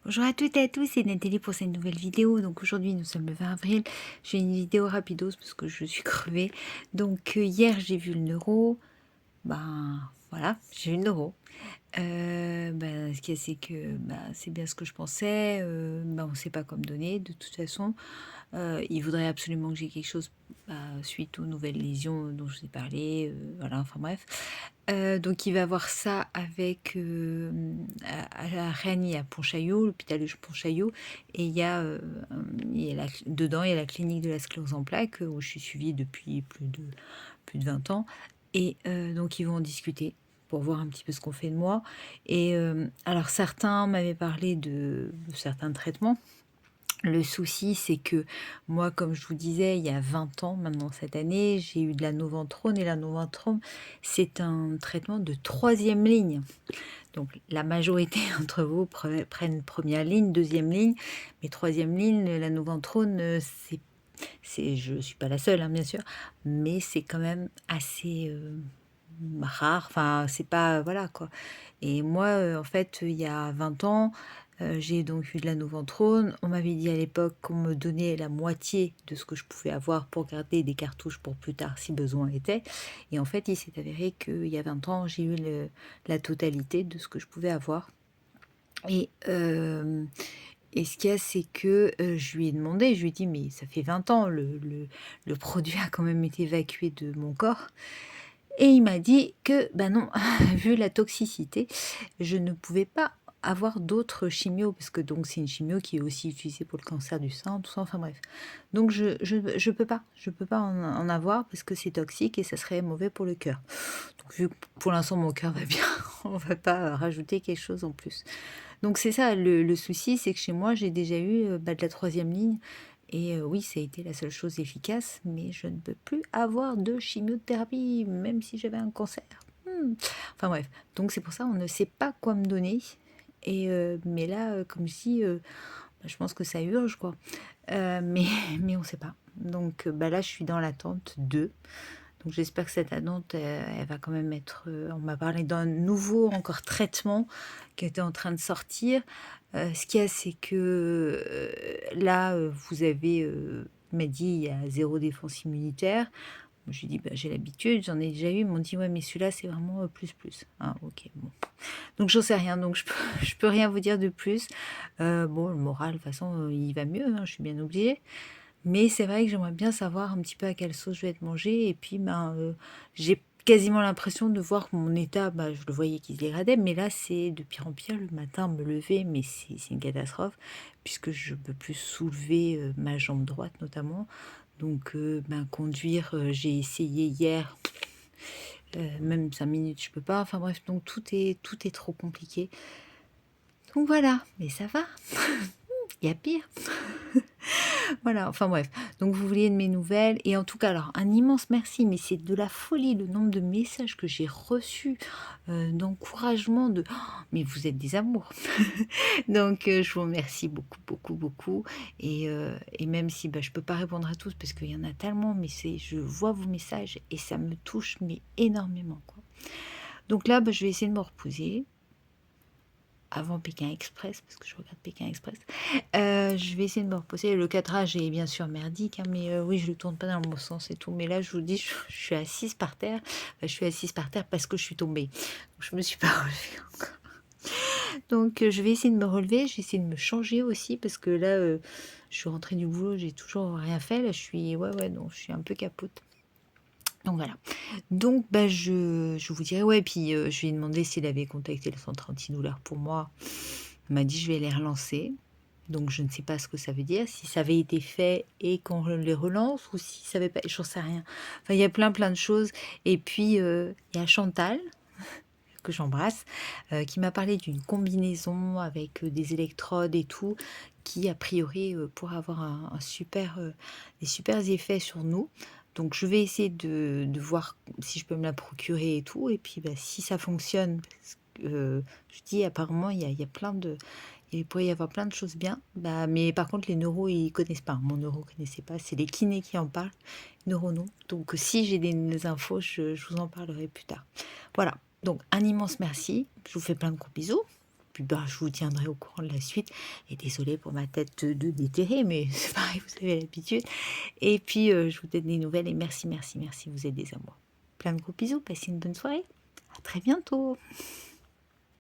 Bonjour à toutes et à tous, c'est Nathalie pour cette nouvelle vidéo. Donc aujourd'hui nous sommes le 20 avril. J'ai une vidéo rapidos parce que je suis crevée. Donc hier j'ai vu le neuro. Ben voilà, j'ai eu le neuro. Ce qu'il y a c'est que c'est bien ce que je pensais. On ne sait pas quoi me donner de toute façon. Il voudrait absolument que j'ai quelque chose suite aux nouvelles lésions dont je vous ai parlé. Voilà, enfin bref. Donc il va voir ça avec à la Réanie à Pontchaillou, l'hôpital de Pontchaillou, et dedans il y a la clinique de la sclérose en plaques où je suis suivie depuis plus de 20 ans, et donc ils vont en discuter pour voir un petit peu ce qu'on fait de moi. Et alors certains m'avaient parlé de certains traitements. Le souci, c'est que moi, comme je vous disais, il y a 20 ans, maintenant cette année, j'ai eu de la Noventrone, et la Noventrone, c'est un traitement de troisième ligne. Donc la majorité d'entre vous prennent première ligne, deuxième ligne, mais troisième ligne, la Noventrone, je ne suis pas la seule, hein, bien sûr, mais c'est quand même assez rare, enfin, c'est pas, voilà quoi. Et moi, en fait, il y a 20 ans, j'ai donc eu de la Noventrone. On m'avait dit à l'époque qu'on me donnait la moitié de ce que je pouvais avoir pour garder des cartouches pour plus tard si besoin était. Et en fait, il s'est avéré qu'il y a 20 ans, j'ai eu la totalité de ce que je pouvais avoir. Et, et ce qu'il y a, c'est que je lui ai demandé, je lui ai dit, mais ça fait 20 ans, le produit a quand même été évacué de mon corps. Et il m'a dit que, ben non, vu la toxicité, je ne pouvais pas avoir d'autres chimios, parce que donc c'est une chimio qui est aussi utilisée pour le cancer du sein, tout ça, enfin bref. Donc je peux pas en avoir parce que c'est toxique et ça serait mauvais pour le cœur. Donc vu que pour l'instant mon cœur va bien, on va pas rajouter quelque chose en plus. Donc c'est ça, le souci, c'est que chez moi, j'ai déjà eu de la troisième ligne. Et oui, ça a été la seule chose efficace, mais je ne peux plus avoir de chimiothérapie, même si j'avais un cancer. Enfin bref, donc c'est pour ça on ne sait pas quoi me donner. Et mais là, comme si, je pense que ça urge, quoi. Mais on ne sait pas. Donc là, je suis dans l'attente de. Donc j'espère que cette annonce, elle va quand même être... on m'a parlé d'un nouveau encore traitement qui était en train de sortir. Ce qu'il y a, c'est que là, vous avez... m'a dit, il y a zéro défense immunitaire. Je lui ai dit, j'ai l'habitude, j'en ai déjà eu. Ils m'ont dit, ouais, mais celui-là, c'est vraiment plus, plus. Ah, ok, bon. Donc j'en sais rien, donc je peux rien vous dire de plus. Bon, le moral, de toute façon, il va mieux, hein, je suis bien obligée. Mais c'est vrai que j'aimerais bien savoir un petit peu à quelle sauce je vais être mangée. Et puis, j'ai quasiment l'impression de voir que mon état, je le voyais qui se dégradait, mais là, c'est de pire en pire. Le matin, me lever, mais c'est une catastrophe, puisque je ne peux plus soulever ma jambe droite, notamment. Donc, conduire, j'ai essayé hier, même 5 minutes, je peux pas. Enfin bref, donc tout est trop compliqué. Donc voilà, mais ça va, il y a pire. Voilà, enfin bref. Donc vous vouliez de mes nouvelles. Et en tout cas, alors un immense merci, mais c'est de la folie le nombre de messages que j'ai reçus, d'encouragement, de mais vous êtes des amours. Donc je vous remercie beaucoup, beaucoup, beaucoup. Et même si je peux pas répondre à tous parce qu'il y en a tellement, mais je vois vos messages et ça me touche mais énormément, quoi. Donc là, je vais essayer de me reposer avant Pékin Express, parce que je regarde Pékin Express. Je vais essayer de me reposer. Le cadrage est bien sûr merdique, hein, mais oui, je ne le tourne pas dans le bon sens et tout. Mais là, je vous dis, je suis assise par terre. Je suis assise par terre parce que je suis tombée. Donc, je ne me suis pas relevée encore. Donc, je vais essayer de me relever. Je vais essayer de me changer aussi parce que là, je suis rentrée du boulot, j'ai toujours rien fait. Là, je suis, ouais, non, je suis un peu capote. Donc voilà. Donc je vous dirai, ouais, puis je lui ai demandé s'il avait contacté le centre antidouleur pour moi. Il m'a dit je vais les relancer. Donc je ne sais pas ce que ça veut dire, si ça avait été fait et qu'on les relance ou si ça avait pas, j'en sais rien. Enfin, il y a plein de choses. Et puis il y a Chantal que j'embrasse, qui m'a parlé d'une combinaison avec des électrodes et tout, qui a priori pourrait avoir des super effets sur nous. Donc je vais essayer de voir si je peux me la procurer et tout. Et puis si ça fonctionne, parce que, je dis apparemment il y a plein de... Il pourrait y avoir plein de choses bien. Mais par contre les neuros ils connaissent pas. Mon neuro connaissait pas. C'est les kinés qui en parlent. Neuro non. Donc si j'ai des infos, je vous en parlerai plus tard. Voilà. Donc un immense merci. Je vous fais plein de gros bisous. puis, ben, je vous tiendrai au courant de la suite et désolée pour ma tête de déterré, mais c'est pareil, vous avez l'habitude et puis, je vous donne des nouvelles et merci, merci, merci, vous êtes des amours. Plein de gros bisous, passez une bonne soirée. À très bientôt.